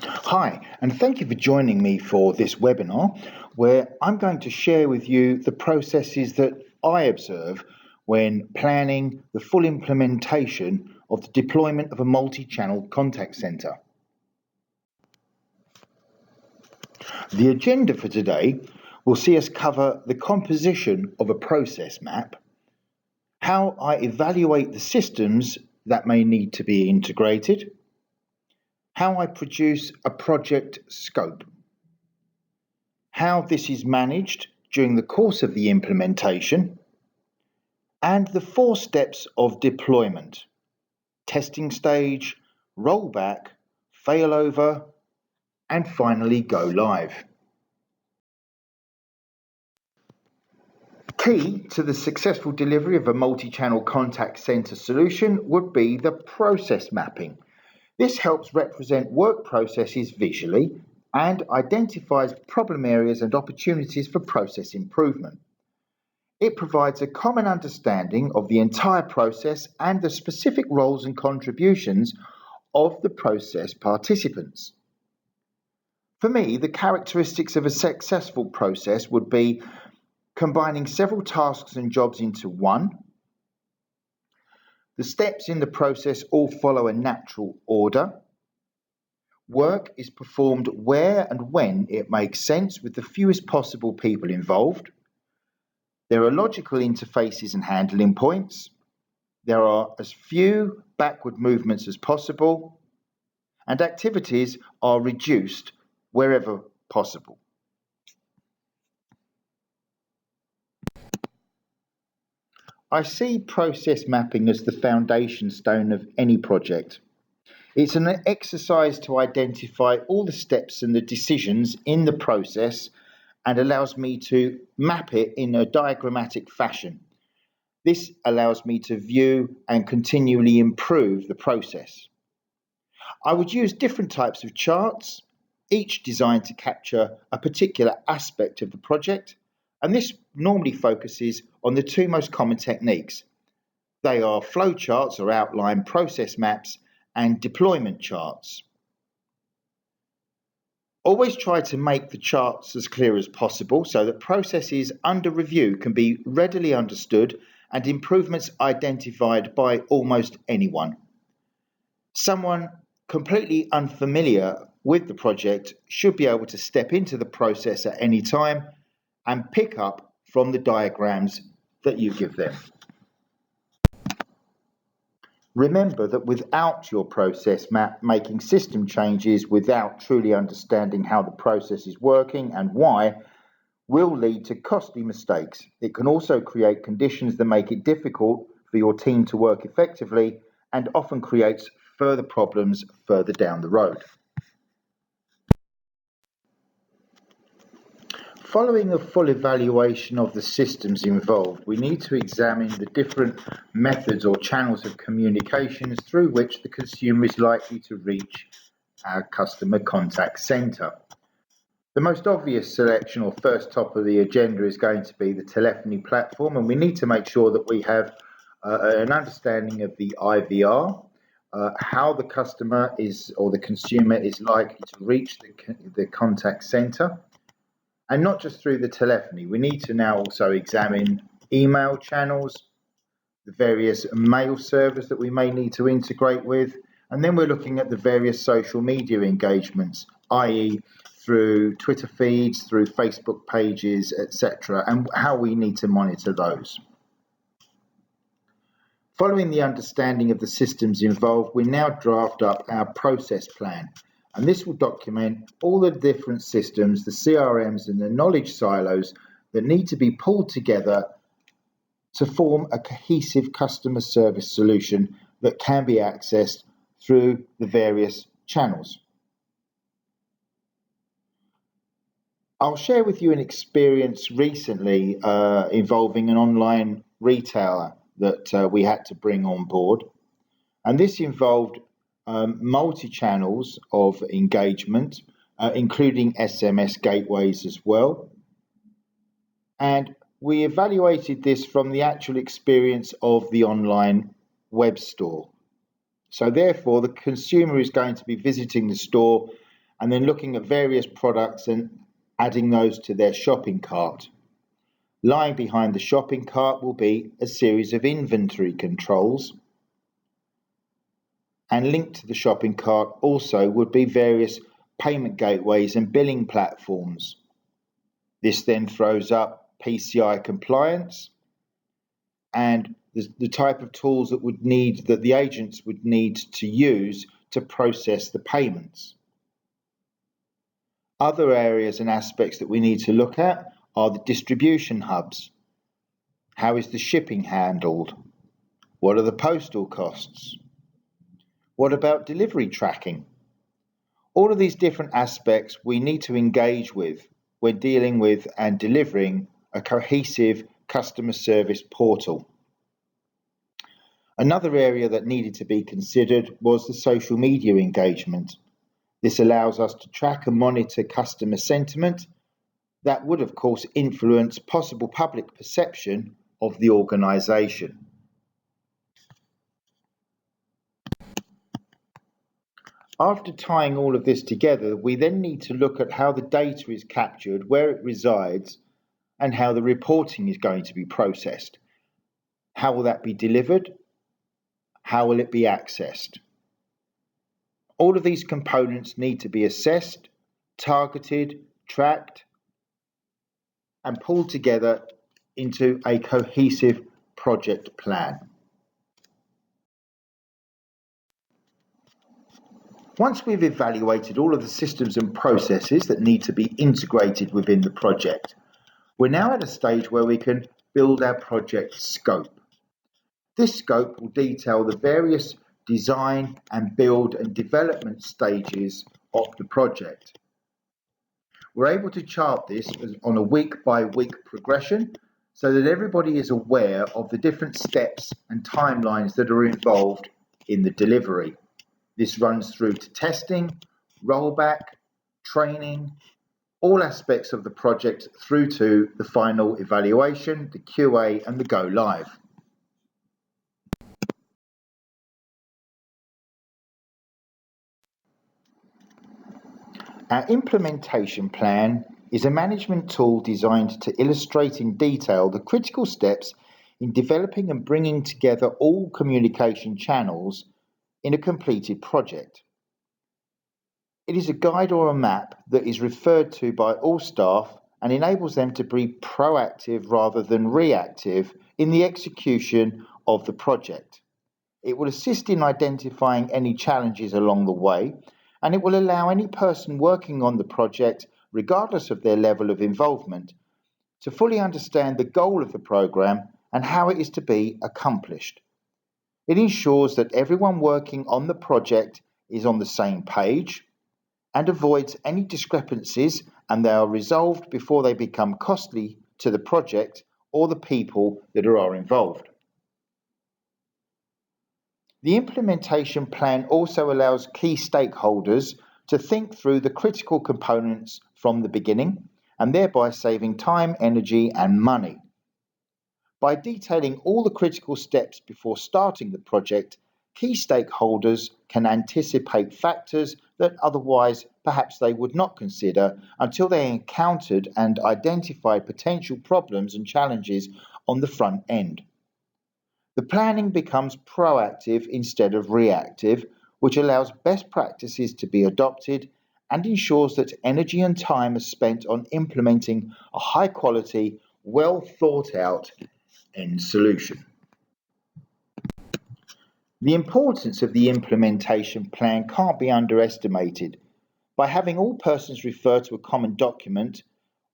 Hi, and thank you for joining me for this webinar where I'm going to share with you the processes that I observe when planning the full implementation of the deployment of a multi-channel contact center. The agenda for today will see us cover the composition of a process map, how I evaluate the systems that may need to be integrated, how I produce a project scope, how this is managed during the course of the implementation, and the 4 steps of deployment: testing stage, rollback, failover, and finally go live. Key to the successful delivery of a multi-channel contact center solution would be the process mapping. This helps represent work processes visually and identifies problem areas and opportunities for process improvement. It provides a common understanding of the entire process and the specific roles and contributions of the process participants. For me, the characteristics of a successful process would be combining several tasks and jobs into one. The steps in the process all follow a natural order. Work is performed where and when it makes sense with the fewest possible people involved. There are logical interfaces and handling points. There are as few backward movements as possible, and activities are reduced wherever possible. I see process mapping as the foundation stone of any project. It's an exercise to identify all the steps and the decisions in the process and allows me to map it in a diagrammatic fashion. This allows me to view and continually improve the process. I would use different types of charts, each designed to capture a particular aspect of the project, and this normally focuses on the 2 most common techniques. They are flowcharts or outline process maps and deployment charts. Always try to make the charts as clear as possible so that processes under review can be readily understood and improvements identified by almost anyone. Someone completely unfamiliar with the project should be able to step into the process at any time and pick up from the diagrams that you give them. Remember that without your process map, making system changes without truly understanding how the process is working and why will lead to costly mistakes. It can also create conditions that make it difficult for your team to work effectively and often creates further problems further down the road. Following a full evaluation of the systems involved, we need to examine the different methods or channels of communications through which the consumer is likely to reach our customer contact center. The most obvious selection or first top of the agenda is going to be the telephony platform, and we need to make sure that we have an understanding of the IVR, how the customer is or the consumer is likely to reach the contact center. And not just through the telephony, we need to now also examine email channels, the various mail servers that we may need to integrate with, and then we're looking at the various social media engagements, i.e. through Twitter feeds, through Facebook pages, etc., and how we need to monitor those. Following the understanding of the systems involved, we now draft up our process plan. And this will document all the different systems, the CRMs and the knowledge silos that need to be pulled together to form a cohesive customer service solution that can be accessed through the various channels. I'll share with you an experience recently involving an online retailer that we had to bring on board. And this involved multi-channels of engagement, including SMS gateways as well. And we evaluated this from the actual experience of the online web store. So therefore, the consumer is going to be visiting the store and then looking at various products and adding those to their shopping cart. Lying behind the shopping cart will be a series of inventory controls, and linked to the shopping cart also would be various payment gateways and billing platforms. This then throws up PCI compliance and the type of tools that the agents would need to use to process the payments. Other areas and aspects that we need to look at are the distribution hubs. How is the shipping handled? What are the postal costs? What about delivery tracking? All of these different aspects we need to engage with when dealing with and delivering a cohesive customer service portal. Another area that needed to be considered was the social media engagement. This allows us to track and monitor customer sentiment that would, of course, influence possible public perception of the organisation. After tying all of this together, we then need to look at how the data is captured, where it resides, and how the reporting is going to be processed. How will that be delivered? How will it be accessed? All of these components need to be assessed, targeted, tracked, and pulled together into a cohesive project plan. Once we've evaluated all of the systems and processes that need to be integrated within the project, we're now at a stage where we can build our project scope. This scope will detail the various design and build and development stages of the project. We're able to chart this on a week-by-week progression so that everybody is aware of the different steps and timelines that are involved in the delivery. This runs through to testing, rollback, training, all aspects of the project through to the final evaluation, the QA, and the go live. Our implementation plan is a management tool designed to illustrate in detail the critical steps in developing and bringing together all communication channels in a completed project. It is a guide or a map that is referred to by all staff and enables them to be proactive rather than reactive in the execution of the project. It will assist in identifying any challenges along the way, and it will allow any person working on the project, regardless of their level of involvement, to fully understand the goal of the program and how it is to be accomplished. It ensures that everyone working on the project is on the same page and avoids any discrepancies, and they are resolved before they become costly to the project or the people that are involved. The implementation plan also allows key stakeholders to think through the critical components from the beginning, and thereby saving time, energy, and money. By detailing all the critical steps before starting the project, key stakeholders can anticipate factors that otherwise perhaps they would not consider until they encountered and identified potential problems and challenges on the front end. The planning becomes proactive instead of reactive, which allows best practices to be adopted and ensures that energy and time is spent on implementing a high quality, well thought out end solution. The importance of the implementation plan can't be underestimated. By having all persons refer to a common document,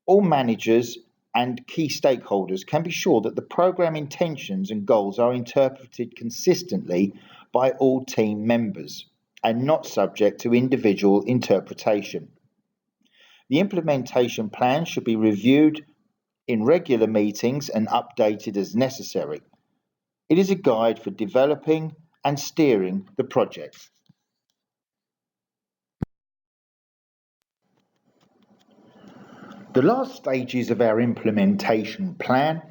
all managers and key stakeholders can be sure that the program intentions and goals are interpreted consistently by all team members and not subject to individual interpretation. The implementation plan should be reviewed in regular meetings and updated as necessary. It is a guide for developing and steering the project. The last stages of our implementation plan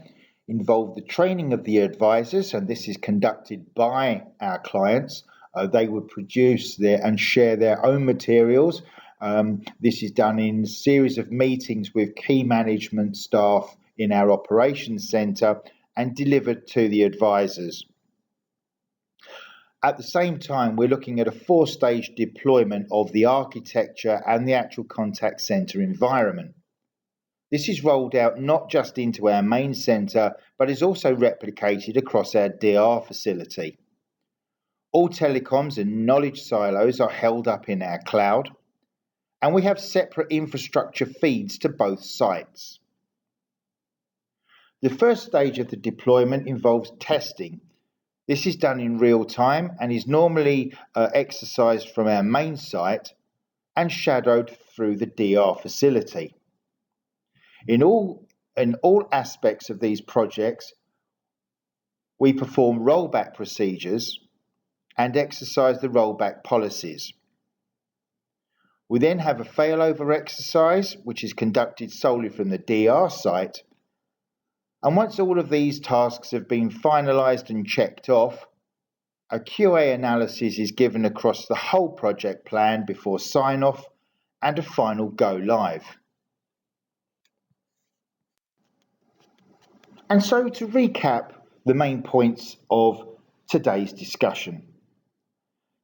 involve the training of the advisors, and this is conducted by our clients. They would produce and share their own materials This is done in a series of meetings with key management staff in our operations centre and delivered to the advisors. At the same time, we're looking at a 4-stage deployment of the architecture and the actual contact centre environment. This is rolled out not just into our main centre, but is also replicated across our DR facility. All telecoms and knowledge silos are held up in our cloud, and we have separate infrastructure feeds to both sites. The first stage of the deployment involves testing. This is done in real time and is normally exercised from our main site and shadowed through the DR facility. In all aspects of these projects, we perform rollback procedures and exercise the rollback policies. We then have a failover exercise, which is conducted solely from the DR site. And once all of these tasks have been finalised and checked off, a QA analysis is given across the whole project plan before sign-off and a final go live. And so to recap the main points of today's discussion.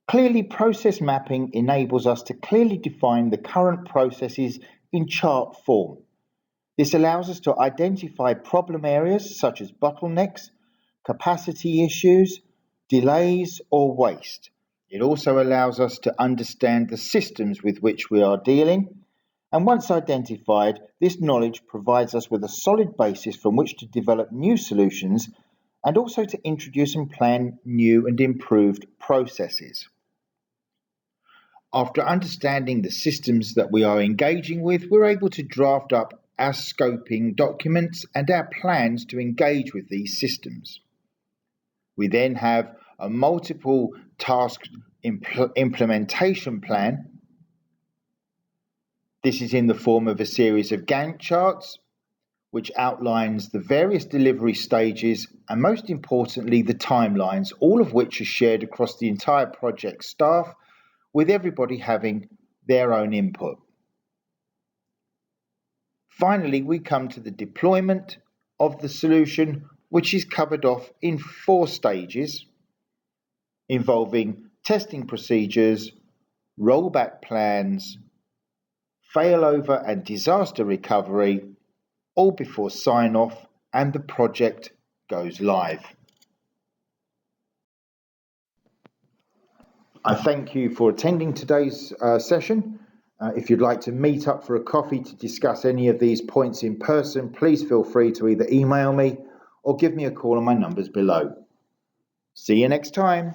Clearly, process mapping enables us to clearly define the current processes in chart form. This allows us to identify problem areas such as bottlenecks, capacity issues, delays, or waste. It also allows us to understand the systems with which we are dealing, and once identified, this knowledge provides us with a solid basis from which to develop new solutions and also to introduce and plan new and improved processes. After understanding the systems that we are engaging with, we're able to draft up our scoping documents and our plans to engage with these systems. We then have a multiple task implementation plan. This is in the form of a series of Gantt charts, which outlines the various delivery stages and most importantly the timelines, all of which are shared across the entire project staff, with everybody having their own input. Finally, we come to the deployment of the solution, which is covered off in 4 stages, involving testing procedures, rollback plans, failover and disaster recovery, all before sign-off and the project goes live. I thank you for attending today's session. If you'd like to meet up for a coffee to discuss any of these points in person, please feel free to either email me or give me a call on my numbers below. See you next time.